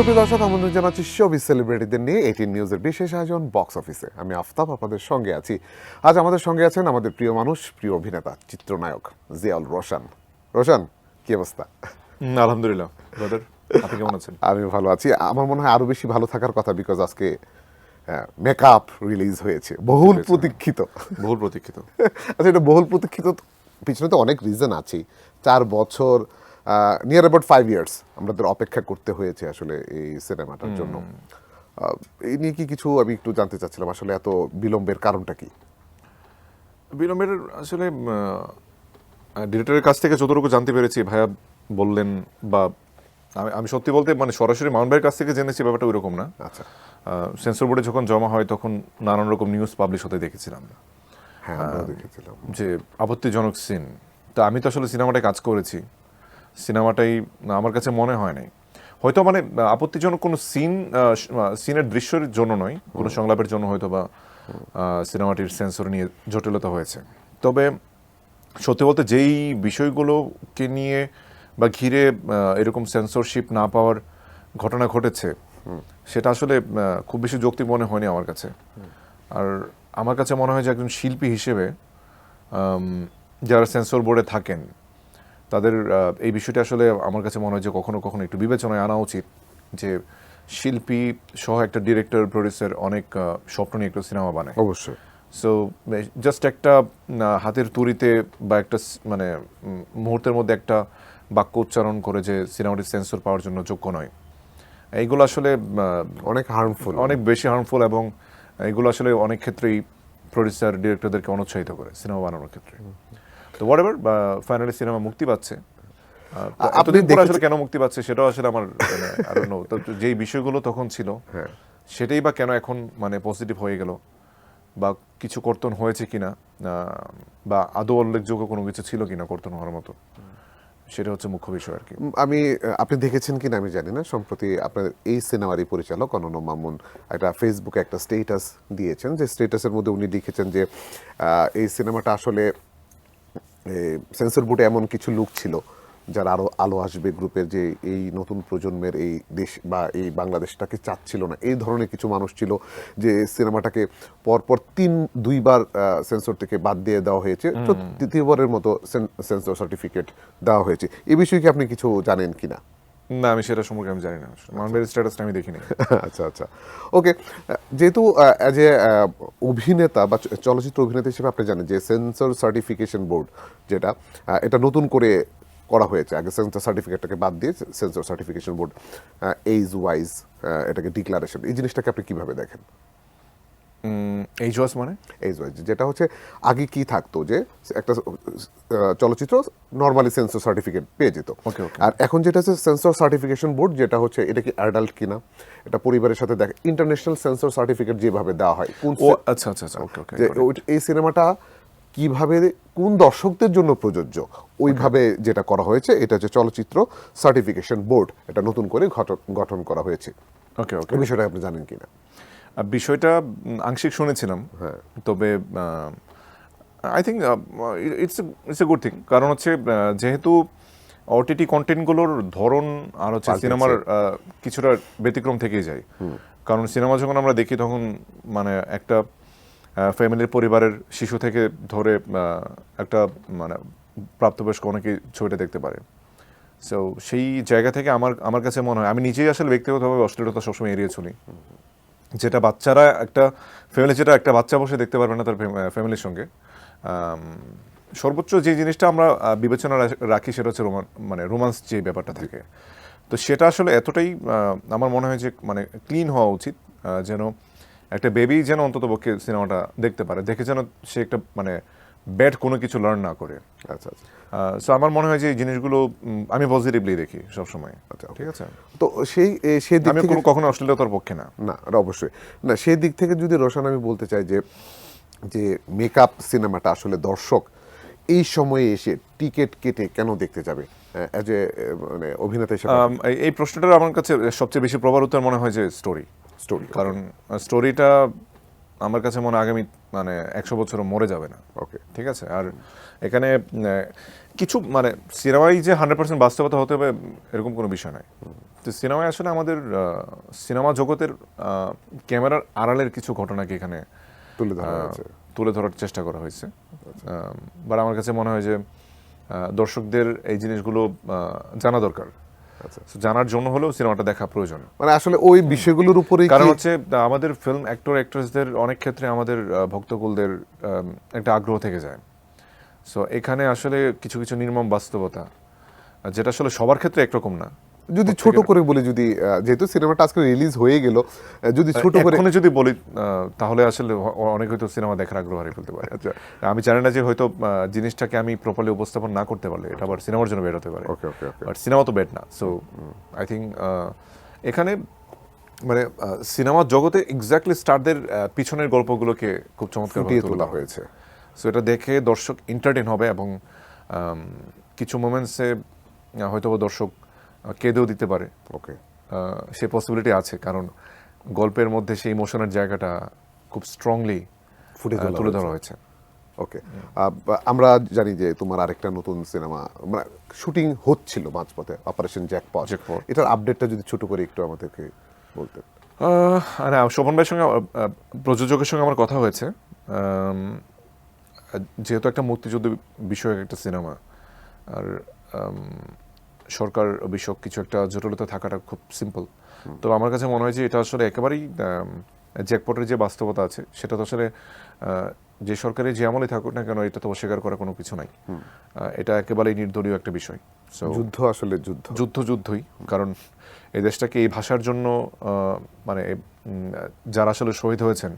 সুপ্রিয় দর্শক, আমন্ত্রণ জানাচ্ছি শোবিজ সেলিব্রিটিদের নিয়ে 18 নিউজের বিশেষ আয়োজন বক্স অফিসে। আমি আফতাব আপনাদের সঙ্গে আছি। আজ আমাদের সঙ্গে আছেন আমাদের প্রিয় মানুষ, প্রিয় অভিনেতা, চিত্রনায়ক জিয়াউল রোশন। রোশন, কি অবস্থা? আলহামদুলিল্লাহ ব্রাদার, আপনি কেমন আছেন? আমি ভালো আছি। আমার মনে হয় আরো বেশি ভালো থাকার কথা, বিকজ আজকে মেকআপ রিলিজ হয়েছে, বহুল প্রতীক্ষিত। আচ্ছা, এটা বহুল প্রতীক্ষিত পিছনে তো অনেক রিজন আছে। 4 বছর, নিয়ার অ্যাবাউট 5 ইয়ার্স আমাদের অপেক্ষা করতে হয়েছে আসলে এই সিনেমাটার জন্য। এই নিয়ে কি কিছু আমি একটু জানতে চাচ্ছিলাম, আসলে এত বিলম্বের কারণটা কি? বিলম্বের আসলে ডিরেক্টরের কাছ থেকে যতটুকু জানতে পেরেছি, ভাইয়া বললেন, বা আমি সত্যি বলতে মানে সরাসরি মাউন্ট ভাইয়ের কাছ থেকে জেনেছি ব্যাপারটা ওই রকম না। আচ্ছা, সেন্সর বোর্ডে যখন জমা হয় তখন নানান রকম নিউজ পাবলিশ হতে দেখেছিলাম। হ্যাঁ, আমরা দেখেছিলাম যে আপত্তিজনক সিন। তা আমি তো আসলে সিনেমাটায় কাজ করেছি, সিনেমাটাই আমার কাছে মনে হয় নাই হয়তো মানে আপত্তিজনক কোনো সিনের দৃশ্যের জন্য নয়, কোনো সংলাপের জন্য হয়তো বা সিনেমাটির সেন্সর নিয়ে জটিলতা হয়েছে। তবে সত্যি বলতে যেই বিষয়গুলোকে নিয়ে বা ঘিরে এরকম সেন্সরশিপ না পাওয়ার ঘটনা ঘটেছে, সেটা আসলে খুব বেশি যৌক্তিক মনে হয়নি আমার কাছে। আর আমার কাছে মনে হয় যে একজন শিল্পী হিসেবে যারা সেন্সর বোর্ডে থাকেন তাদের এই বিষয়টা আসলে আমার কাছে মনে হয় যে কখনো কখনো একটু বিবেচনায় আনা উচিত, যে শিল্পী সহ একটা ডিরেক্টর প্রডিউসার অনেক স্বপ্ন নিয়ে একটা সিনেমা বানায়। অবশ্যই। সো জাস্ট একটা হাতের তুড়িতে বা একটা মানে মুহূর্তের মধ্যে একটা বাক্য উচ্চারণ করে যে সিনেমাটি সেন্সর পাওয়ার জন্য যোগ্য নয়, এইগুলো আসলে অনেক হার্মফুল, অনেক বেশি হার্মফুল, এবং এগুলো আসলে অনেক ক্ষেত্রেই প্রডিউসার ডিরেক্টরদেরকে অনুৎসাহিত করে সিনেমা বানানোর ক্ষেত্রে। তো হোয়াটএভার, ফাইনালি সিনেমা মুক্তি পাচ্ছে। এতদিন পর আসলে কেন মুক্তি পাচ্ছে সেটাও আসলে আমার আই ডোন্ট নো। তো যেই বিষয়গুলো তখন ছিল সেটাই বা কেন এখন মানে পজিটিভ হয়ে গেল, বা কিছু কর্তন হয়েছে কিনা, বা আদৌ উল্লেখযোগ্য কোনো কিছু ছিল কিনা কর্তন হওয়ার মতো, সেটা হচ্ছে মুখ্য বিষয় আর কি। আপনি দেখেছেন কিনা আমি জানি না, সম্প্রতি আপনার এই সিনেমারই পরিচালক অনন্য মামুন একটা ফেসবুকে একটা স্টেটাস দিয়েছেন, যে স্টেটাসের মধ্যে উনি লিখেছেন যে এই সিনেমাটা আসলে সেন্সর বোর্ডে এমন কিছু লোক ছিল যারা আরও আলো আসবে গ্রুপের, যে এই নতুন প্রজন্মের এই দেশ বা এই বাংলাদেশটাকে চাচ্ছিল না, এই ধরনের কিছু মানুষ ছিল, যে সিনেমাটাকে পরপর দুইবার সেন্সর থেকে বাদ দিয়ে দেওয়া হয়েছে, তো তৃতীয়বারের মতো সেন্সর সার্টিফিকেট দেওয়া হয়েছে। এই বিষয়ে কি আপনি কিছু জানেন কিনা? না, আমি সেটা সম্পর্কে আমি জানি না, মাউন্টের স্ট্যাটাসটা আমি দেখিনি। আচ্ছা আচ্ছা, ওকে। যেহেতু অ্যাজ এ অভিনেতা বা চলচ্চিত্র অভিনেতা হিসেবে আপনি জানেন যে সেন্সর সার্টিফিকেশন বোর্ড যেটা, এটা নতুন করে করা হয়েছে। আগে সেন্সর সার্টিফিকেটটাকে বাদ দিয়ে sensor certification board age wise এটাকে ডিক্লারেশন, এই জিনিসটাকে আপনি কিভাবে দেখেন? এইজ ওয়াইজ মানে এইজ ওয়াইজ যেটা হচ্ছে, আগে কি থাকতো যে একটা চলচ্চিত্র নর্মালি সেন্সর সার্টিফিকেট পেয়ে যেত, আর এখন যেটা হচ্ছে সেন্সর সার্টিফিকেশন বোর্ড, যেটা হচ্ছে এটা কি অ্যাডাল্ট কিনা, এটা পরিবারের সাথে দেখে, ইন্টারন্যাশনাল সেন্সর সার্টিফিকেট যেভাবে দেওয়া হয়, আচ্ছা আচ্ছা আচ্ছা, ওকে ওকে, এই সিনেমাটা কিভাবে কোন দর্শকদের জন্য প্রযোজ্য, ওইভাবে যেটা করা হয়েছে, এটা হচ্ছে চলচ্চিত্র সার্টিফিকেশন বোর্ড, এটা নতুন করে গঠন করা হয়েছে। ওকে ওকে, বিষয়টা আপনি জানেন কিনা? বিষয়টা আংশিক শুনেছিলাম, তবে I think it's a good thing. কারণ হচ্ছে যেহেতু ওটিটি কন্টেন্টগুলোর ধরন আর হচ্ছে সিনেমার কিছুটা ব্যতিক্রম থেকেই যায়। কারণ সিনেমা যখন আমরা দেখি তখন মানে একটা ফ্যামিলির পরিবারের শিশু থেকে ধরে একটা মানে প্রাপ্তবয়স্ক অনেকেই ছবিটা দেখতে পারে। সো সেই জায়গা থেকে আমার কাছে মনে হয়, আমি নিজেই আসলে ব্যক্তিগতভাবে অশ্লীলতা সবসময় এড়িয়ে চলি, যেটা বাচ্চারা একটা ফ্যামিলি, যেটা একটা বাচ্চা বসে দেখতে পারবে না তার ফ্যামিলির সঙ্গে। সর্বোচ্চ যে জিনিসটা আমরা বিবেচনা রাখি সেটা হচ্ছে মানে রোমান্স যে ব্যাপারটা থাকে, তো সেটা আসলে এতটাই আমার মনে হয় যে মানে ক্লিন হওয়া উচিত, যেন একটা বেবি যেন অন্তত পক্ষে সিনেমাটা দেখতে পারে, দেখে যেন সে একটা মানে ব্যাড কোনো কিছু লার্ন না করে। আচ্ছা আচ্ছা, সো আমার মনে হয় যে এই জিনিসগুলো আমি পজিটিভলি দেখি সবসময়। আচ্ছা, ঠিক আছে। তো সেই দিক আমি থেকে কখনো অশ্লীলতার পক্ষে না, অবশ্যই না, সেই দিক থেকে যদি রোশন আমি বলতে চাই যে মেকআপ সিনেমাটা আসলে দর্শক এই সময়ে এসে টিকিট কেটে কেন দেখতে যাবে অ্যাজ এ মানে অভিনেতা হিসেবে? এই প্রশ্নটার আমার কাছে সবচেয়ে বেশি প্রবার উত্তর মনে হয় যে স্টোরি। কারণ স্টোরিটা আমার কাছে মনে হয় আগামী মানে 100 বছরও মরে যাবে না। ওকে, ঠিক আছে। আর এখানে কিছু মানে সিনেমায় যে 100% বাস্তবতা হতে হবে এরকম কোনো বিষয় নাই। তো সিনেমায় আসলে আমাদের সিনেমা জগতের ক্যামেরার আড়ালের কিছু ঘটনাকে এখানে তুলে ধরা হয়েছে। তুলে ধরার চেষ্টা করা হয়েছে। বাট আমার কাছে মনে হয় যে দর্শকদের এই জিনিসগুলো জানা দরকার। আচ্ছা, So, জানার জন্য হলেও সিনেমাটা দেখা প্রয়োজন। মানে আসলে ওই বিষয়গুলোর উপরেই কারণ কি হচ্ছে আমাদের ফিল্ম অ্যাক্টর অ্যাক্ট্রেসদের অনেক ক্ষেত্রে আমাদের ভক্তকুলদের একটা আগ্রহ থেকে যায়। সো এখানে আসলে কিছু কিছু নির্মম বাস্তবতা যেটা আসলে সবার ক্ষেত্রে একরকম না। যদি ছোট করে বলি, যদি যেহেতু সিনেমাটা আজকে রিলিজ হয়ে গেল, যদি ছোট করে এখনই যদি বলি তাহলে আসলে অনেক হয়তো সিনেমা দেখার আগ্রহ হারিয়ে ফেলতে পারে। আচ্ছা, আমি জানি না যে হয়তো জিনিসটাকে আমি প্রপারলি উপস্থাপন না করতে পারলে এটা আবার সিনেমার জন্য বের হতে পারে। ওকে ওকে ওকে, বাট সিনেমা তো বেড না। সো আই থিঙ্ক এখানে মানে সিনেমা জগতে এক্স্যাক্টলি স্টারদের পিছনের গল্পগুলোকে খুব চমৎকার ফুটিয়ে তোলা হয়েছে। সো এটা দেখে দর্শক এন্টারটেইন হবে এবং কিছু মোমেন্টসে হয়তো দর্শক কেঁদেও দিতে পারে। ওকে, সে পসিবিলিটি আছে, কারণ গল্পের মধ্যে সেই ইমোশনের জায়গাটা খুব স্ট্রংলি তুলে ধরা হয়েছে। ওকে, আমরা জানি যে তোমার আরেকটা নতুন সিনেমা মানে শুটিং হচ্ছিল মাঝপথে, অপারেশন জ্যাকপট। এটার আপডেটটা যদি ছোট করে একটু আমাদেরকে বলতেন। আরে শোভন ভাইয়ের সঙ্গে প্রযোজকের সঙ্গে আমার কথা হয়েছে। যেহেতু একটা মুক্তিযুদ্ধ বিষয়ক একটা সিনেমা, আর সরকার বিষয়ক কিছু একটা জটিলতা থাকাটা খুব সিম্পল। তো আমার কাছে মনে হয় যে এটা আসলে একেবারেই জ্যাকপটের যে বাস্তবতা আছে সেটা তো আসলে যে সরকারের যে আমলে থাকুক না কেন এটা তো অস্বীকার করার কোনো কিছু নাই। এটা একেবারেই নির্দলীয় একটা বিষয়। যুদ্ধ আসলে যুদ্ধই, কারণ এই দেশটাকে এই ভাষার জন্য মানে যারা আসলে শহীদ হয়েছেন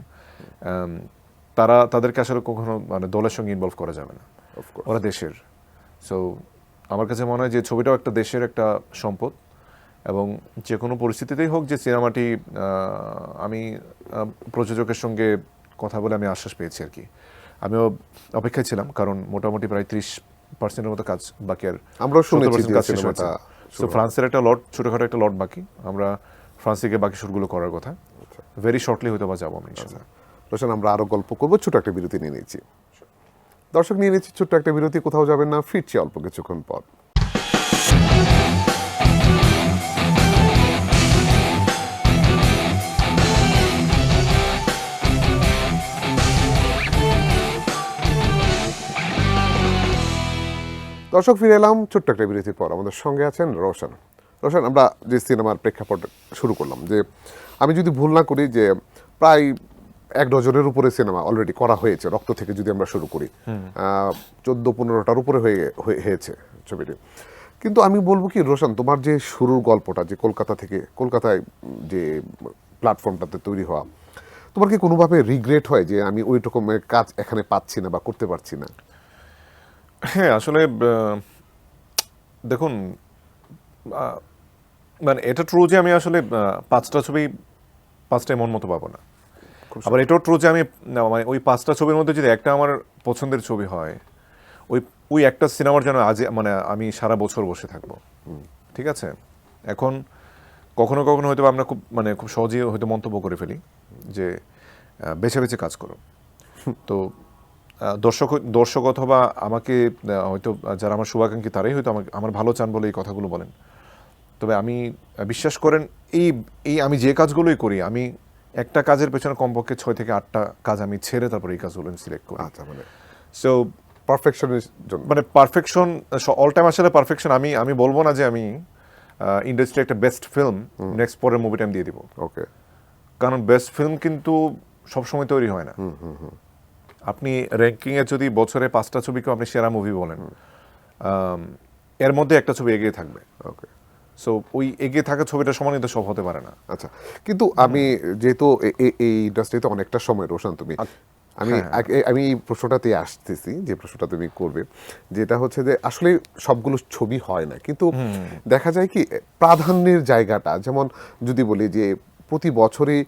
তাদেরকে আসলে কখনো মানে দলের সঙ্গে ইনভলভ করা যাবে না, ওরা দেশের। সো আমার কাছে মনে হয় যে ছবিটাও একটা দেশের একটা সম্পদ, এবং যে কোনো পরিস্থিতিতেই হোক যে সিনেমাটি আমি প্রযোজকের সঙ্গে কথা বলে আমি আশ্বাস পেয়েছি আর কি। আমিও অপেক্ষায় ছিলাম, কারণ মোটামুটি প্রায় 30% মতো কাজ বাকি, আর আমরা শুনেছি যে কাজ শেষ সিনেমাটা হয়েছে। সো ফ্রান্সের একটা লট, ছোটখাটো একটা লট বাকি, আমরা ফ্রান্সে গিয়ে বাকি শুটগুলো করার কথা। ভেরি শর্টলি হয়তো বা যাবো আমি ইনশাআল্লাহ। রোশন, আমরা আরো গল্প করবো, ছোট একটা বিরতি নিয়ে নিচ্ছি। দর্শক, নিয়ে নিচ্ছি ছোট্ট একটা বিরতি, কোথাও যাবেন না, ফিরছি অল্প কিছুক্ষণ পর। দর্শক, ফিরে এলাম ছোট্ট একটা বিরতির পর। আমাদের সঙ্গে আছেন রোশন। রোশন, আমরা যে সিনেমার প্রেক্ষাপট শুরু করলাম, যে আমি যদি ভুল না করি যে প্রায় 1 ডজনের উপরে সিনেমা অলরেডি করা হয়েছে, রক্ত থেকে যদি আমরা শুরু করি 14-15টার উপরে হয়েছে ছবিটি। কিন্তু আমি বলবো কি রোশন, তোমার যে শুরুর গল্পটা, যে কলকাতা থেকে, কলকাতায় যে প্ল্যাটফর্মটাতে তৈরি হওয়া, তোমার কি কোনোভাবে রিগ্রেট হয় যে আমি ওই রকমের কাজ এখানে পাচ্ছি না বা করতে পারছি না? হ্যাঁ, আসলে দেখুন, মানে এটা ট্রু যে আমি আসলে 5টা ছবি 5টাই মন মতো পাবো না। আবার এটাও ট্রু যে আমি মানে ওই 5টা ছবির মধ্যে যদি একটা আমার পছন্দের ছবি হয়, ওই একটা সিনেমার জন্য আজ মানে আমি সারা বছর বসে থাকবো। ঠিক আছে। এখন কখনো কখনো হয়তো আমরা খুব সহজেই হয়তো মন্তব্য করে ফেলি যে বেছে বেছে কাজ করো। তো দর্শক অথবা আমাকে হয়তো যারা আমার শুভাকাঙ্ক্ষী তারাই হয়তো আমার ভালো চান বলে এই কথাগুলো বলেন। তবে আমি বিশ্বাস করেন, এই আমি যে কাজগুলোই করি, আমি একটা কাজের পেছনে কমপক্ষে 6 থেকে 8টা কাজ আমি ছেড়ে তারপর এই কাজগুলো আমি সিলেক্ট করি। আচ্ছা, মানে সো পারফেকশনের জন্য, মানে পারফেকশন অল টাইম আসলে পারফেকশন আমি বলবো না যে আমি ইন্ডাস্ট্রি একটা বেস্ট ফিল্ম নেক্সট পরের মুভিটা আমি দিয়ে দিব। ওকে, কারণ বেস্ট ফিল্ম কিন্তু সবসময় তৈরি হয় না। আপনি র্যাঙ্কিংয়ে যদি বছরে 5টা ছবিকেও আপনি সেরা মুভি বলেন, এর মধ্যে একটা ছবি এগিয়ে থাকবে। ওকে, সো ওই এগিয়ে থাকা ছবিটা সমানিত সব হতে পারে না। আচ্ছা, কিন্তু আমি যেহেতু এই ইন্ডাস্ট্রিতে অনেকটা সময় রোশন তুমি, আমি এই প্রশ্নটাতে আসতেছি, যে প্রশ্নটা তুমি করবে, যেটা হচ্ছে যে আসলে সবগুলো ছবি হয় না, কিন্তু দেখা যায় কি প্রাধান্যের জায়গাটা, যেমন যদি বলি যে প্রতি বছরই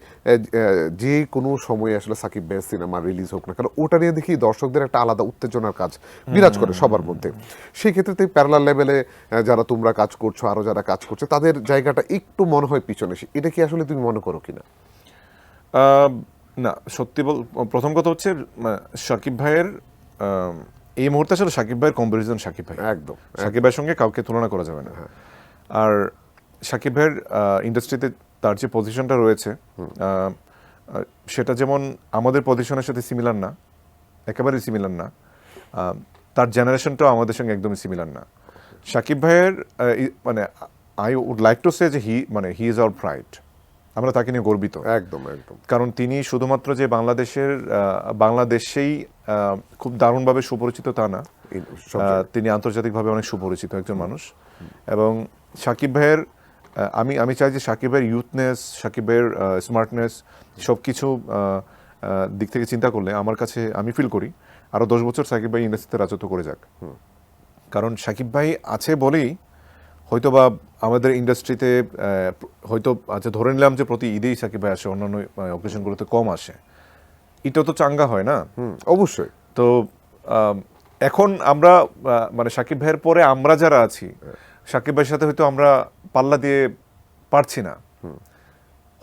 যে কোনো সময়ে আসলে সাকিব ভাইয়ের সিনেমা রিলিজ হোক না কেন, ওটা নিয়ে দেখি দর্শকদের একটা আলাদা উত্তেজনার কাজ বিরাজ করে সবার মধ্যে। সেই ক্ষেত্রে প্যারালাল লেভেলে যারা তোমরা কাজ করছো, আরো যারা কাজ করছে, তাদের জায়গাটা একটু মনে হয় পিছনে। এটা কি আসলে তুমি মনে করো কিনা? না সত্যি প্রথম কথা হচ্ছে শাকিব ভাইয়ের এই মুহূর্তে আসলে শাকিব ভাইয়ের কম্পারিজন শাকিব ভাই একদম শাকিব ভাইয়ের সঙ্গে কাউকে তুলনা করা যাবে না। আর শাকিব ভাইয়ের ইন্ডাস্ট্রিতে তার যে পজিশনটা রয়েছে সেটা যেমন আমাদের পজিশনের সাথে সিমিলার না, একেবারেই সিমিলার না, তার জেনারেশনটাও আমাদের সঙ্গে একদমই সিমিলার না। শাকিব ভাইয়ের মানে I would like to say যে হি ইজ আওয়ার প্রাইড, আমরা তাকে নিয়ে গর্বিত একদম একদম। কারণ তিনি শুধুমাত্র যে বাংলাদেশেই খুব দারুণভাবে সুপরিচিত তা না, তিনি আন্তর্জাতিকভাবে অনেক সুপরিচিত একজন মানুষ। এবং শাকিব ভাইয়ের আমি চাই যে শাকিব ভাইয়ের ইউথনেস, শাকিব ভাইয়ের স্মার্টনেস সব কিছু দিক থেকে চিন্তা করলে আমার কাছে আমি ফিল করি আরও 10 বছর শাকিব ভাই ইন্ডাস্ট্রিতে রাজত্ব করে যাক। কারণ শাকিব ভাই আছে বলেই হয়তো বা আমাদের ইন্ডাস্ট্রিতে হয়তো আচ্ছা ধরে নিলাম যে প্রতি ঈদেই শাকিব ভাই আসে, অন্যান্য অকেশনগুলোতে কম আসে, এটা তো চাঙ্গা হয় না। অবশ্যই। তো এখন আমরা মানে শাকিব ভাইয়ের পরে আমরা যারা আছি শাকিব ভাইয়ের সাথে হয়তো আমরা পাল্লা দিয়ে পারছি না।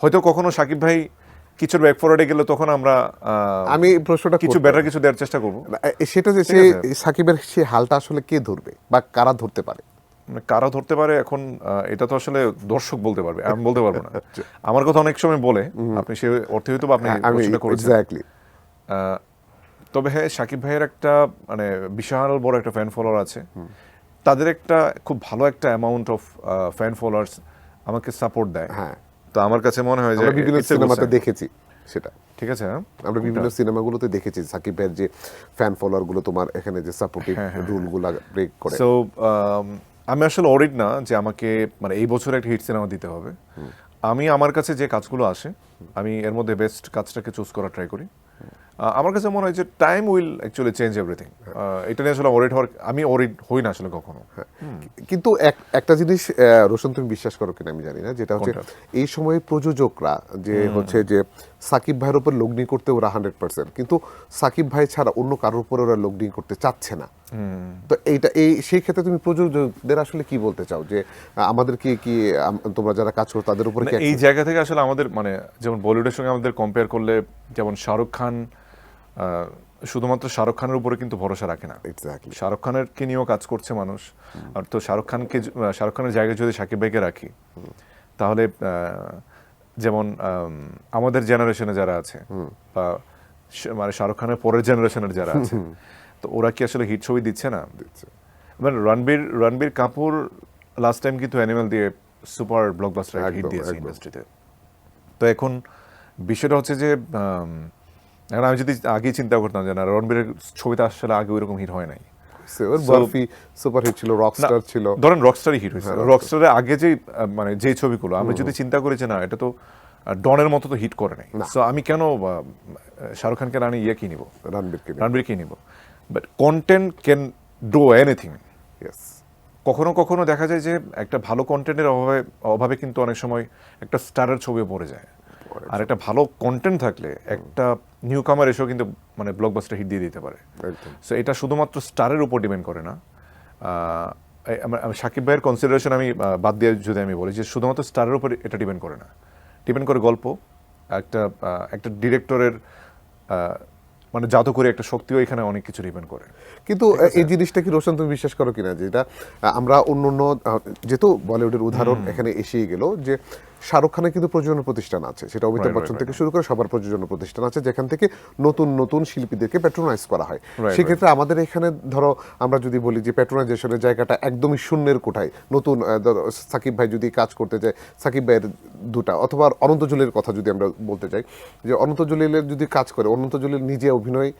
হয়তো কখনো শাকিব ভাই কিছুর ব্যাক ফরওয়ার্ডে গেলে তখন আমরা আমি প্রশ্নটা কিছু বেটার কিছু দেওয়ার চেষ্টা করবো। সেটা যে সে সাকিবের সে হালটা আসলে কে ধরবে বা কারা ধরতে পারে? কারা ধরতে পারে এখন এটা তো আসলে দর্শক বলতে পারবে, আমি বলতে পারবো না। আমার কথা অনেক সময় বলে, আপনি সে অর্থে হয়তো আপনি প্রশ্নটা করেছেন। তবে হ্যাঁ, শাকিব ভাইয়ের একটা মানে বিশাল বড় একটা ফ্যান ফলোয়ার আছে, তাদের একটা খুব ভালো একটা অ্যামাউন্ট অফ ফ্যান ফলোয়ার্স আমাকে সাপোর্ট দেয়। হ্যাঁ, তো আমার কাছে মনে হয় যে বিভিন্ন সিনেমাতে দেখেছি সেটা। ঠিক আছে, আমরা বিভিন্ন সিনেমাগুলোতে দেখেছি সাকিব ভাইয়ের যে ফ্যান ফলোয়ার গুলো তোমার এখানে যে সাপোর্টিভ রুলগুলো ব্রেক করে। সো আমি আসলে অরিড না যে আমাকে মানে এই বছর একটা হিট সিনেমা দিতে হবে। আমি আমার কাছে যে কাজগুলো আসে আমি এর মধ্যে বেস্ট কাজটাকে চুজ করার ট্রাই করি। আমার কাছে মনে হয় যে time will actually change everything. এটা নিয়ে আসলে আমি অরিড হই না আসলে কখনো। কিন্তু একটা জিনিস রোশন তুমি বিশ্বাস করো কিনা আমি জানি না, যেটা হচ্ছে এই সময় প্রযোজকরা যে হচ্ছে যে সাকিব ভাইয়ের উপর লগ্নি করতে ওরা 100%, কিন্তু সাকিব ভাই ছাড়া অন্য কারোর উপর ওরা লগ্নি করতে চাচ্ছে না। তো সেই ক্ষেত্রে তুমি প্রযোজকদের আসলে কি বলতে চাও যে আমাদের কি তোমরা যারা কাজ করো তাদের উপরে কি এই জায়গা থেকে আসলে আমাদের মানে যেমন বলিউডের সঙ্গে আমাদের কম্পেয়ার করলে যেমন শাহরুখ খান শুধুমাত্র শাহরুখ খানের উপরে কিন্তু ভরসা রাখে না। শাহরুখ খানের কে নিয়েও কাজ করছে মানুষ। আর তো শাহরুখ খানের জায়গায় যদি শাকিব ভাইকে রাখি তাহলে যেমন আমাদের জেনারেশনে যারা আছে বা মানে শাহরুখ খানের পরের জেনারেশনের যারা আছে তো ওরা কি আসলে হিট ছবি দিচ্ছে না? মানে রণবীর কাপুর লাস্ট টাইম কিন্তু অ্যানিমেল দিয়ে সুপার ব্লকবাস্টার হিট দিয়েছে ইন্ডাস্ট্রিতে। তো এখন বিষয়টা হচ্ছে যে এখন আমি যদি আগেই চিন্তা করতাম যে না রণবীরের ছবিটা আসলে আগে ওইরকম হিট হয় নাই, সুপার হিট ছিল, রকস্টার ছিল, ধরেন রকস্টারই হিট হয়েছে। রকস্টারের আগে যে মানে যে ছবিগুলো আমরা যদি চিন্তা করি যে না এটা তো ডনের মতো তো হিট করে নাই, সো আমি কেন শাহরুখ খানকে রানি কি নিব, রণবীরকে নিব? But content can do anything. কখনো কখনো দেখা যায় যে একটা ভালো কন্টেন্টের অভাবে কিন্তু অনেক সময় একটা স্টারের ছবিও পড়ে যায়। আর একটা ভালো কন্টেন্ট থাকলে একটা নিউ কামার এসেও কিন্তু মানে ব্লকবাস্টার হিট দিয়ে দিতে পারে। সো এটা শুধুমাত্র স্টারের উপর ডিপেন্ড করে না। শাকিব ভাইয়ের কনসিডারেশন আমি বাদ দিয়ে যদি আমি বলি যে শুধুমাত্র স্টারের উপর এটা ডিপেন্ড করে না, ডিপেন্ড করে গল্প, একটা ডিরেক্টরের মানে জাদুকরী একটা শক্তিও এখানে অনেক কিছু ডিপেন্ড করে। কিন্তু এই জিনিসটা কি রোশন তুমি বিশ্বাস করো কিনা, যেটা আমরা অন্য যেহেতু বলিউডের উদাহরণ এখানে এসেই গেল, যে শাহরুখ খানের কিন্তু প্রযোজনা প্রতিষ্ঠান আছে, সেটা অমিতাভ বচ্চন থেকে শুরু করে সবার প্রযোজনা প্রতিষ্ঠান আছে, যেখান থেকে নতুন নতুন শিল্পীদেরকে প্যাট্রোনাইজ করা হয়। সেক্ষেত্রে আমাদের এখানে ধরো আমরা যদি বলি যে প্যাট্রোনাইজেশনের জায়গাটা একদমই শূন্যের কোঠায়, নতুন সাকিব ভাই যদি কাজ করতে চায়, সাকিব ভাইয়ের দুটা অথবা অনন্ত জলিলের কথা যদি আমরা বলতে চাই, যে অনন্ত জলিলের যদি কাজ করে, অনন্ত জলিল নিজে অভিনয়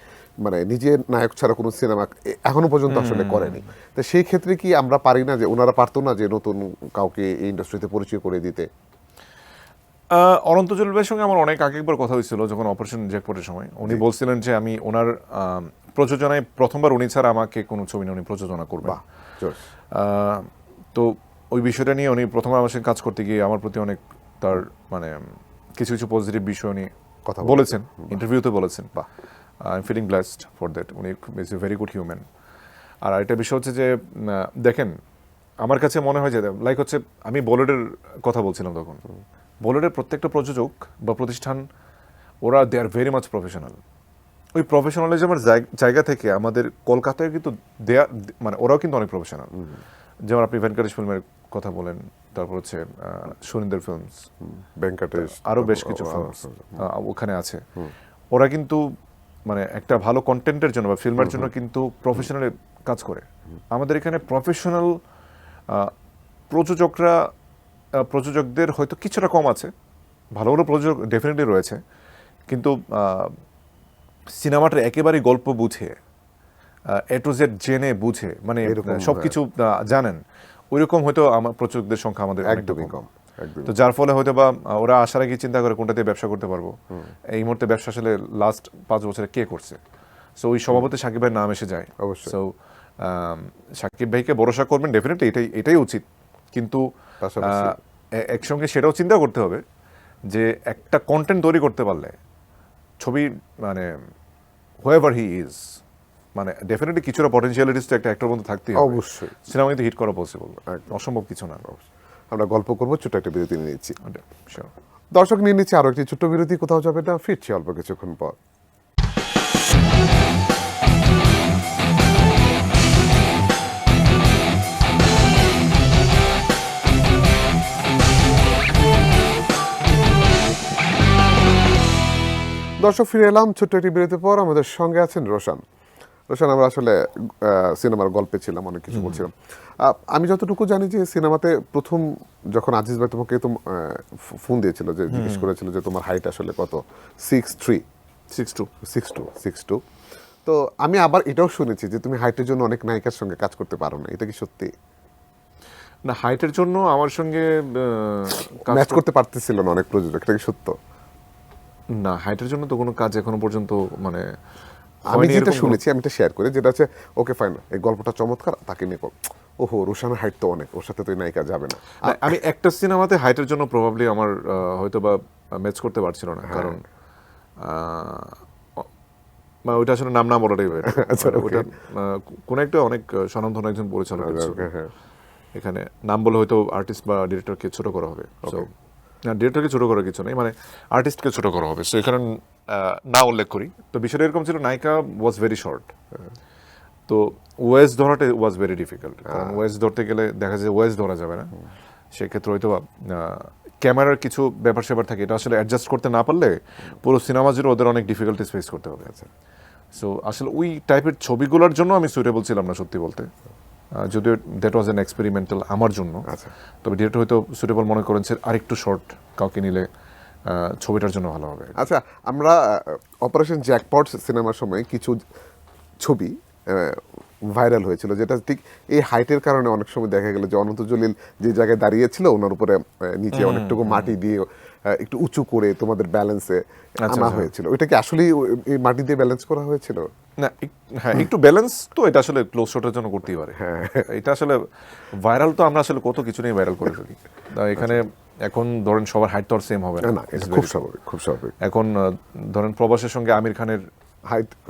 মানে নিজের নায়ক ছাড়া কোনো সিনেমা এখনো পর্যন্ত আসলে করেনি। তো সেই ক্ষেত্রে কি আমরা পারি না, যে ওনারা পারতো না যে নতুন কাউকে এই ইন্ডাস্ট্রিতে পরিচয় করে দিতে? অনন্ত জলিল ভাইয়ের সঙ্গে আমার অনেক আগে একবার কথা হয়েছিল যখন অপারেশন জ্যাকপটের সময়। উনি বলছিলেন যে আমি ওনার প্রযোজনায় প্রথমবার উনি ছাড়া আমাকে কোনো ছবি নিয়ে উনি প্রযোজনা করবেন। তো ওই বিষয়টা নিয়ে উনি প্রথমবার আমার সঙ্গে কাজ করতে গিয়ে আমার প্রতি অনেক তার মানে কিছু কিছু পজিটিভ বিষয় উনি কথা বলেছেন, ইন্টারভিউতে বলেছেন। I am feeling blessed for that. উনি is a very good human. আর আরেকটা বিষয় হচ্ছে যে দেখেন আমার কাছে মনে হয় যে লাইক হচ্ছে আমি বলিউডের কথা বলছিলাম তখন, বলিউডের প্রত্যেকটা প্রযোজক বা প্রতিষ্ঠান ওরা দে আর ভেরি মাচ প্রফেশনাল। ওই প্রফেশনালিজমের জায়গা থেকে আমাদের কলকাতায় কিন্তু দেয়া মানে ওরাও কিন্তু অনেক প্রফেশনাল। যেমন আপনি ভেঙ্কটেশ ফিল্মের কথা বলেন, তারপর হচ্ছে সুরিন্দর ফিল্মস, ভেঙ্কটেশ, আরও বেশ কিছু ফিল্মস ওখানে আছে। ওরা কিন্তু মানে একটা ভালো কন্টেন্টের জন্য বা ফিল্মের জন্য কিন্তু প্রফেশনালি কাজ করে। আমাদের এখানে প্রফেশনাল প্রযোজকদের হয়তো কিছুটা কম আছে, ভালো ভালো প্রযোজক ডেফিনেটলি রয়েছে, কিন্তু সিনেমাটার একেবারেই গল্প বুঝে এ টু জেড জেনে বুঝে মানে সবকিছু জানেন ওইরকম হয়তো আমার প্রযোজকদের সংখ্যা আমাদের একদমই কম। তো যার ফলে হয়তো বা ওরা আসার আগে চিন্তা করে কোনটা দিয়ে ব্যবসা করতে পারবো। এই মুহূর্তে ব্যবসা আসলে লাস্ট 5 বছরে কে করছে, সো ওই সভাপতি সাকিব ভাইয়ের নাম এসে যায়। অবশ্যই। সো সাকিব ভাইকে ভরসা করবেন, ডেফিনেটলি এটাই উচিত, কিন্তু একসঙ্গে সেটাও চিন্তা করতে হবে যে একটা কন্টেন্ট তৈরি করতে পারলে ছবি মানে হোয়েভার হি ইজ মানে ডেফিনেটলি কিছুটা পটেনশিয়ালিটিস তো একটা অ্যাক্টর মধ্যে থাকতেই হবে। অবশ্যই সিনেমা কিন্তু হিট করা পসিবল, অসম্ভব কিছু না। আমরা গল্প করবো, ছোট্ট একটা বিরতি নিয়ে নিচ্ছি। Sure. দর্শক নিয়ে নিচ্ছি আরো একটি ছোট্ট বিরতি, কোথাও যাবে না, ফিরছি অল্প কিছুক্ষণ পর। দর্শক ফিরে এলাম ছোট্ট একটি বিরতির পর। আমাদের সঙ্গে আছেন রোশান। রোশান, আমরা আসলে সিনেমার গল্পে ছিলাম, অনেক কিছু বলছিলাম। আমি যতটুকু জানি যে সিনেমাতে প্রথম যখন আজিজ ভাই তোমাকে ফোন দিয়েছিল, যে জিজ্ঞেস করেছিল যে তোমার হাইট আসলে কত, 6'3", 6'2", তো আমি আবার এটাও শুনেছি যে তুমি হাইটের জন্য অনেক নায়িকার সঙ্গে কাজ করতে পারো না, এটা কি সত্যি? না, হাইটের জন্য আমার সঙ্গে ম্যাচ করতে পারতেছিল না অনেক প্রযোজক, এটা কি সত্য? না, হাইটের জন্য তো কোনো কাজ এখনো পর্যন্ত মানে আমি যেটা শুনেছি আমি এটা শেয়ার করি, যেটা হচ্ছে ওকে ফাইন, এই গল্পটা চমৎকার, তাকে নিয়ে ওহো রোশানের হাইট তো অনেক, ওর সাথে তো নায়িকা যাবে না। আমি একটা সিনেমাতে হাইটের জন্য প্রবাবলি আমার হয়তো বা ম্যাচ করতে পারছিল না, কারণ ওইটা আসলে নাম না বলাটাই ওটা কোন একটা অনেক স্বনামধন্য একজন পরিচালক এখানে নাম বলে হয়তো আর্টিস্ট বা ডিরেক্টরকে ছোট করা হবে। না, ডিরেক্টরকে ছোট করার কিছু নেই, মানে আর্টিস্টকে ছোট করা হবে, সো এখানে না উল্লেখ করি। তো বিষয়টা এরকম ছিল, নায়িকা ওয়াজ ভেরি শর্ট, তো ওয়েস ধরাটা ওয়াজ ভেরি ডিফিকাল্ট, কারণ ওয়েস ধরতে গেলে দেখা যায় ওয়েস ধরা যাবে না, সেক্ষেত্রে হয়তো ক্যামেরার কিছু ব্যাপার স্যাপার থাকে, এটা আসলে অ্যাডজাস্ট করতে না পারলে পুরো সিনেমা জুড়ে ওদের অনেক ডিফিকাল্টিস ফেস করতে হবে। সো আসলে ওই টাইপের ছবিগুলোর জন্য আমি সুইটেবল ছিলাম না সত্যি বলতে, যদিও দ্যাট ওয়াজ অ্যান এক্সপেরিমেন্টাল আমার জন্য। তবে ডিরেক্টর হয়তো সুইটেবল মনে করেন আরেকটু শর্ট কাউকে নিলে ছবিটার জন্য ভালো হবে। আচ্ছা, আমরা অপারেশন জ্যাকপট সিনেমার সময় কিছু ছবি ভাইরাল হয়েছিল, যেটা ঠিক এই হাইটের কারণে অনেক সময় দেখা গেল যে অনন্ত জলিল যে জায়গায় দাঁড়িয়েছিল ওনার উপরে নিচে অনেকটুকু মাটি দিয়ে একটু উঁচু করে তোমাদের ব্যালেন্সে আনা হয়েছিল। ওইটা কি আসলে এই মাটি দিয়ে ব্যালেন্স করা হয়েছিল? না, হ্যাঁ, একটু ব্যালেন্স তো এটা আসলে ক্লোজ শটের জন্য করতেই পারে। এটা আসলে ভাইরাল তো আমরা আসলে কত কিছু নিয়ে ভাইরাল করে ফেলি। এখানে এখন ধরেন সবার হাইট তো সেম হবে না, খুব স্বাভাবিক, খুব স্বাভাবিক। এখন ধরেন প্রবাসের সঙ্গে আমির খানের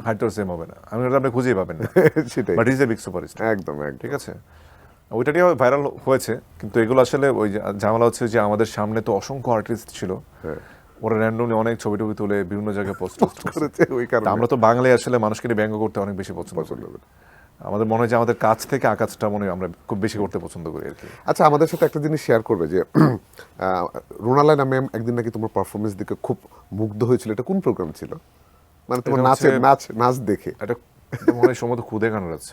হাইট তো সেম হবে না, আমির খান আপনি খুঁজেই পাবেন না, সেটাই, but is a big superstar. একদম, ঠিক আছে, ওইটা নিয়ে ভাইরাল হয়েছে, কিন্তু এগুলো আসলে ওই ঝামেলা হচ্ছে যে আমাদের সামনে তো অসংখ্য আর্টিস্ট ছিল, ওরা র্যান্ডমলি অনেক ছবি টবি তুলে বিভিন্ন জায়গায় পোস্ট করেছে। ওই কারণে আমরা তো বাঙালি আসলে মানুষকে নিয়ে ব্যঙ্গ করতে অনেক বেশি পছন্দ করি। আমাদের মনে হয় যে আমাদের কাছ থেকে আকাশটা মনে আমরা খুব বেশি করতে পছন্দ করি আর কি। আচ্ছা, আমাদের সাথে একটা জিনিস শেয়ার করবে যে রোনালা নামে একদিন নাকি তোমার পারফরমেন্স দেখে খুব মুগ্ধ হয়েছিল, এটা কোন প্রোগ্রাম ছিল? মানে তোমার নাচ দেখে এটা মনে হয় সম্ভবত খুদে গানের আছে,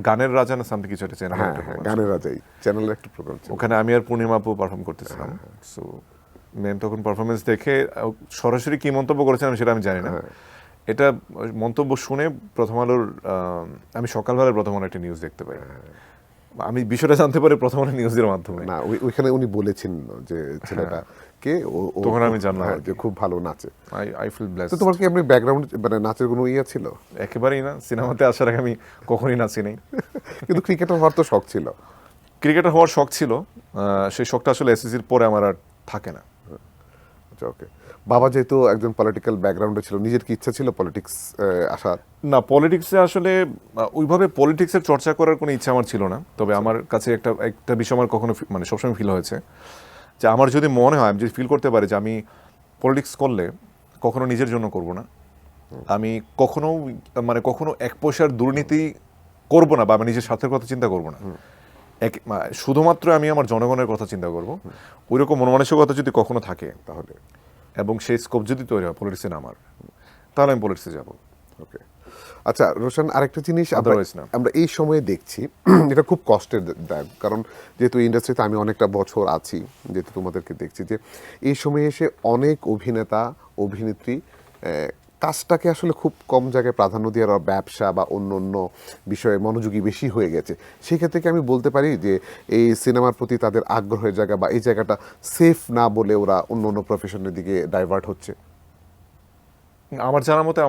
গানের রাজা না সামথিং কিছু একটা চ্যানেল, গানের রাজাই চ্যানেলের একটা প্রোগ্রাম ছিল, ওখানে আমি আর পূর্ণিমা আপু পারফর্ম করতেছিলাম। সো ম্যাম তখন পারফরমেন্স দেখে সরাসরি কি মন্তব্য করেছিলাম সেটা আমি জানি না, এটা মন্তব্য শুনে প্রথম আলোর আমি সকালবেলার প্রথম আলো একটা নিউজ দেখতে পাই, আমি বিষয়টা জানতে পারি প্রথম আলো নিউজের মাধ্যমে। না, ওইখানে উনি বলেছেন যে ছেলেটা কে, তখন আমি জানলাম যে খুব ভালো নাচে। I feel blessed. তো তোমার কি এমনি ব্যাকগ্রাউন্ড মানে নাচের কোনো ইয়ে ছিল? একেবারেই না, সিনেমাতে আসার আগে আমি কখনোই নাচি নাই। কিন্তু ক্রিকেটার হওয়ার তো শখ ছিল। ক্রিকেটার হওয়ার শখ ছিল, সেই শখটা আসলে এসএসসির পরে আমার আর থাকে না। আচ্ছা, ওকে। বাবা যেহেতু একজন পলিটিক্যাল ব্যাকগ্রাউন্ডে ছিল, নিজের কি ইচ্ছা ছিল পলিটিক্স আসার? না, পলিটিক্সে আসলে ওইভাবে পলিটিক্সের চর্চা করার কোনো ইচ্ছা আমার ছিল না, তবে আমার কাছে একটা বিষয় আমার কখনো মানে সবসময় ফিল হয়েছে যে আমার যদি মনে হয়, আমি যদি ফিল করতে পারি যে আমি পলিটিক্স করলে কখনো নিজের জন্য করব না, আমি কখনো মানে কখনো এক পয়সার দুর্নীতি করব না, বা আমি নিজের স্বার্থের কথা চিন্তা করব না। শুধুমাত্র আমি আমার জনগণের কথা চিন্তা করব। ওইরকম মনমানসিকতা যদি কখনো থাকে তাহলে এবং সেই স্কোপ যদি তৈরি হয় পলিটিক্সে নামার, তাহলে আমি পলিটিক্সে যাব। ওকে, আচ্ছা রোশন, আরেকটা জিনিস Otherwise না। আমরা এই সময়ে দেখছি, এটা খুব কষ্টের দায়, কারণ যেহেতু ইন্ডাস্ট্রিতে আমি অনেকটা বছর আছি, যেহেতু তোমাদেরকে দেখছি যে এই সময়ে এসে অনেক অভিনেতা অভিনেত্রী কাজটাকে আসলে খুব কম জায়গায় প্রাধান্য দিয়ে ওরা ব্যবসা বা অন্য অন্য বিষয়ে মনোযোগী বেশি হয়ে গেছে। সেই ক্ষেত্রে কি আমি বলতে পারি যে এই সিনেমার প্রতি তাদের আগ্রহের জায়গা বা এই জায়গাটা সেফ না বলে ওরা অন্য অন্য প্রফেশনের দিকে ডাইভার্ট হচ্ছে? আমার জানার মতে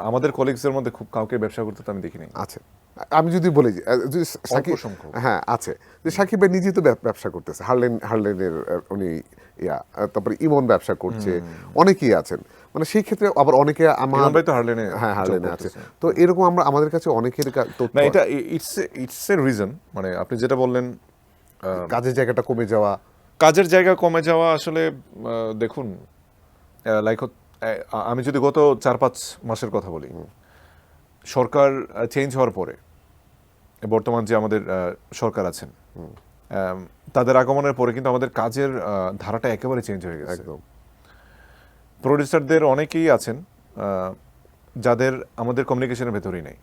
আমাদের কলিগসের মধ্যে খুব কাউকে ব্যবসা করতে তো আমি দেখিনি। আছে, আমি যদি বলি যে যদি সাকিব, অল্প সংখ্যক। হ্যাঁ আছে, যে সাকিব ভাই নিজেই তো ব্যবসা করতেছে, হারলেনের উনি তারপরে ইমন ব্যবসা করছে, অনেকেই আছেন, মানে সেই ক্ষেত্রে আবার অনেকে ইমন ভাই তো হারলেনে হ্যাঁ হারলেনে আছে। করতেছে। তো এরকম আমাদের কাছে অনেকের তথ্য, না, এটা ইটস এ রিজন, মানে আপনি যেটা বললেন কাজের জায়গাটা কমে যাওয়া। কাজের জায়গা কমে যাওয়া, আসলে দেখুন, লাইক আমি যদি গত 4-5 মাসের কথা বলি, সরকার চেঞ্জ হওয়ার পরে বর্তমান যে আমাদের সরকার আছেন, তাদের আগমনের পরে কিন্তু আমাদের কাজের ধারাটা একেবারে চেঞ্জ হয়ে গেছে। একদম, প্রডিউসারদের অনেকেই আছেন যাদের আমাদের কমিউনিকেশনের ভেতরেই নেই।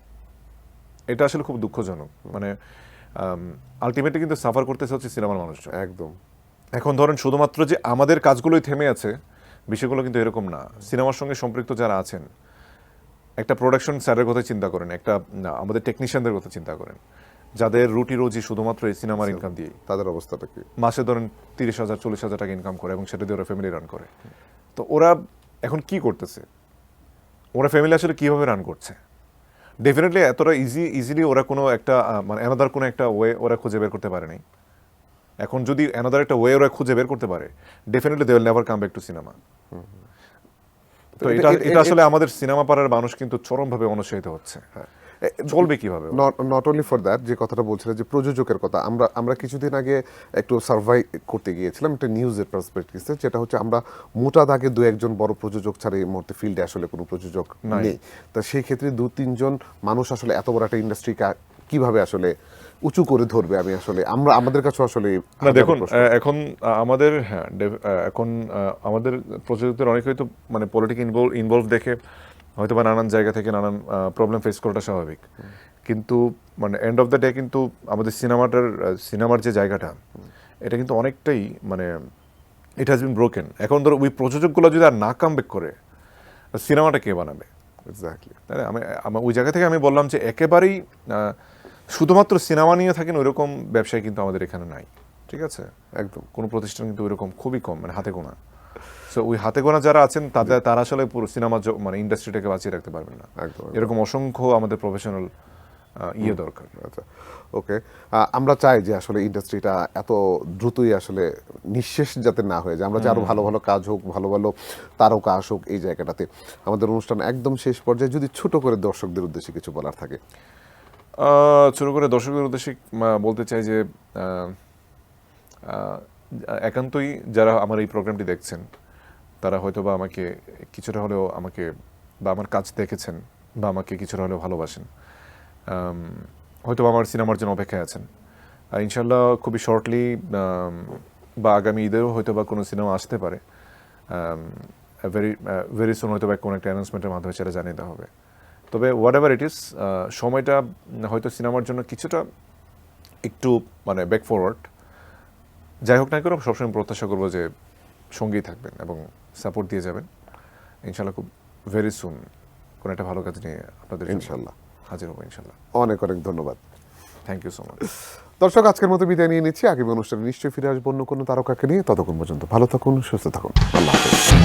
এটা আসলে খুব দুঃখজনক। মানে আলটিমেটলি কিন্তু সাফার করতেছে হচ্ছে সিনেমার মানুষজন। একদম। এখন ধরেন শুধুমাত্র যে আমাদের কাজগুলোই থেমে আছে, বিষয়গুলো কিন্তু এরকম না। সিনেমার সঙ্গে সম্পৃক্ত যারা আছেন, একটা প্রোডাকশন স্যারের কথা চিন্তা করেন, আমাদের টেকনিশিয়ানদের কথা চিন্তা করেন, যাদের রুটি রোজি শুধুমাত্র এই সিনেমার ইনকাম দিয়ে, তাদের অবস্থাটা কি? মাসে ধরেন 30,000-40,000 টাকা ইনকাম করে এবং সেটা দিয়ে ওরা ফ্যামিলি রান করে। তো ওরা এখন কি করতেছে, ওরা ফ্যামিলি আসলে কিভাবে রান করছে? ডেফিনেটলি এতটা ইজিলি ওরা কোনো একটা মানে অ্যানাদার কোনো একটা ওয়ে ওরা খুঁজে বের করতে পারে নাই। এখন যদি অ্যানাদার একটা ওয়ে ওরা খুঁজে বের করতে পারে, definitely they will never come back to cinema. তো এটা আসলে আমাদের সিনেমা পাড়ার মানুষ কিন্তু চরমভাবে অনুৎসাহিত হচ্ছে। চলবে কিভাবে? নট অনলি ফর দ্যাট, যে কথাটা বলছিলেন যে প্রযোজকের কথা, আমরা কিছুদিন আগে একটু সার্ভাই করতে গিয়েছিলাম একটা নিউজের পার্সপেক্টিভে, যেটা হচ্ছে আমরা মোটা দাগে 2-1 বড় প্রযোজক ছাড়া এই মুহূর্তে ফিল্ডে আসলে কোনো প্রযোজক নেই। তা সেই ক্ষেত্রে 2-3 মানুষ আসলে এত বড় একটা ইন্ডাস্ট্রিকে কিভাবে আসলে উঁচু করে ধরবে? আমি আসলে আমাদের কাছে আসলে না, দেখুন, এখন আমাদের এখন আমাদের প্রযোজকদের অনেক হয়তো মানে পলিটিক ইনভলভ দেখে হয়তো বা নানান জায়গা থেকে নানান প্রবলেম ফেস করাটা স্বাভাবিক, কিন্তু মানে এন্ড অফ দ্য ডে কিন্তু আমাদের সিনেমার যে জায়গাটা, এটা কিন্তু অনেকটাই মানে ইট হ্যাজ বিন ব্রোকেন। এখন ধরো ওই প্রযোজকগুলো যদি আর না কাম ব্যাক করে, সিনেমাটা কে বানাবে? এক্স্যাক্টলি, তাই না? আমি ওই জায়গা থেকে আমি বললাম যে একেবারেই শুধুমাত্র সিনেমা নিয়ে থাকেন ওইরকম ব্যবসায়ী কিন্তু আমাদের এখানে নাই। ঠিক আছে, একদম কোনো প্রতিষ্ঠান কিন্তু ওইরকম খুবই কম, মানে হাতে গোনা। সো ওই হাতে গোনা যারা আছেন তারা আসলে পুরো সিনেমা মানে ইন্ডাস্ট্রিটাকে বাঁচিয়ে রাখতে পারবেন না। একদম। এরকম অসংখ্য আমাদের প্রফেশনাল দরকার। আচ্ছা, ওকে, আমরা চাই যে আসলে ইন্ডাস্ট্রিটা এত দ্রুতই আসলে নিঃশেষ যাতে না হয়ে যায়, আমরা যে আরো ভালো ভালো কাজ হোক, ভালো ভালো তারকা আসুক এই জায়গাটাতে। আমাদের অনুষ্ঠান একদম শেষ পর্যায়ে যদি ছোট করে দর্শকদের উদ্দেশ্যে কিছু বলার থাকে। ছোট করে দর্শকদের উদ্দেশ্যে বলতে চাই যে একান্তই যারা আমার এই প্রোগ্রামটি দেখছেন, তারা হয়তো বা আমাকে কিছুটা হলেও বা আমার কাজ দেখেছেন বা আমাকে কিছুটা হলেও ভালোবাসেন, হয়তো আমার সিনেমার জন্য অপেক্ষায় আছেন। ইনশাল্লাহ খুবই শর্টলি বা আগামী ঈদেও হয়তো বা কোনো সিনেমা আসতে পারে। ভেরি সুন হয়তো বা কোনো একটা অ্যানাউন্সমেন্টের মাধ্যমে সেটা জানিয়ে দেওয়া হবে। তবে হোয়াট এভার ইট ইজ, সময়টা হয়তো সিনেমার জন্য কিছুটা একটু মানে ব্যাক ফরওয়ার্ড। যাই হোক না কেন, সবসময় প্রত্যাশা করবো যে সঙ্গেই থাকবেন এবং সাপোর্ট দিয়ে যাবেন। ইনশাল্লাহ খুব ভেরি সুন কোনো একটা ভালো কাজ নিয়ে আপনাদের ইনশাল্লাহ হাজির হবো ইনশাল্লাহ। অনেক অনেক ধন্যবাদ। Thank you so much. দর্শক, আজকের মতো বিদায় নিয়ে নিচ্ছি। আগামী অনুষ্ঠানে নিশ্চয়ই ফিরে আসবো অন্য কোনো তারকাকে নিয়ে। ততক্ষণ পর্যন্ত ভালো থাকুন, সুস্থ থাকুন। আল্লাহ হাফেজ।